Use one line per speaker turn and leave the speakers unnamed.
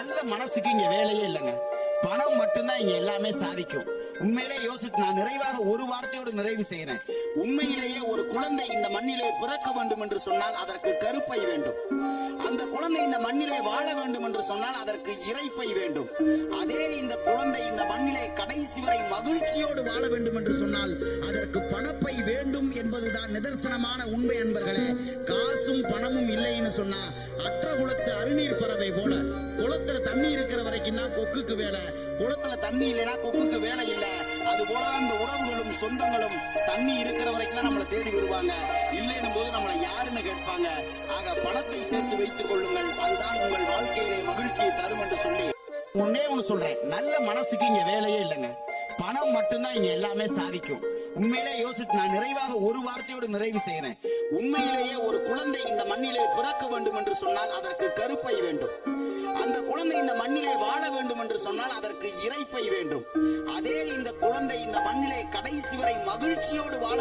நல்ல மனசுக்கு இங்க வேலையே இல்லைங்க. பணம் மட்டும்தான் இங்க எல்லாமே சாதிக்கும். உண்மையிலே யோசித்து நான் நிறைவாக ஒரு வார்த்தையோடு நிறைவு செய்கிறேன். உண்மையிலேயே ஒரு குழந்தை இந்த மண்ணிலே பிறக்க வேண்டும் என்று சொன்னால் அதற்கு கருப்பை வேண்டும். அந்த குழந்தை இந்த மண்ணிலே வாழ வேண்டும் என்று சொன்னால் அதற்கு இறைப்பை வேண்டும். அதே இந்த குழந்தை இந்த மண்ணிலே கடைசி வரை மகிழ்ச்சியோடு வாழ வேண்டும் என்று சொன்னால் அதற்கு பணப்பை வேண்டும் என்பதுதான் நிதர்சனமான உண்மை. என்பர்களே, காசும் பணமும் இல்லைன்னு சொன்னா அற்ற குளத்து அருநீர் பறவை போல குளத்துல தண்ணி இருக்கிற வரைக்கும் தான் கொக்குக்கு வேலை, குளத்துல தண்ணி இல்லைன்னா கொக்குக்கு வேலை இல்லை. அது போல அந்த உறவுகளும் சொந்தங்களும் தண்ணி இருக்கிற வரைக்கும் தான் நம்மளை தேடி வருவாங்க, இல்லைன்னும் போது நம்மளை யாருன்னு கேட்பாங்க. ஆக பணத்தை சேர்த்து வைத்துக் கொள்ளுங்கள், அதுதான் உங்கள் வாழ்க்கையிலே மகிழ்ச்சியை தரும் என்று சொல்லி ஒன்னே ஒண்ணு சொல்றேன். நல்ல மனசுக்கு இங்க வேலையே இல்லைங்க. பணம் மட்டும்தான் இங்க எல்லாமே சாதிக்கும். உண்மையிலே யோசித்து நான் நிறைவாக ஒரு வார்த்தையோடு நிறைவு செய்கிறேன். உண்மையிலேயே ஒரு குழந்தை இந்த மண்ணிலே பிறக்க வேண்டும் என்று சொன்னால் அதற்கு கருப்பை வேண்டும். அந்த குழந்தை இந்த மண்ணிலே வாழ வேண்டும் என்று சொன்னால் அதற்கு இறைப்பை வேண்டும். அதே இந்த குழந்தை இந்த மண்ணிலே கடைசி வரை மகிழ்ச்சியோடு வாழ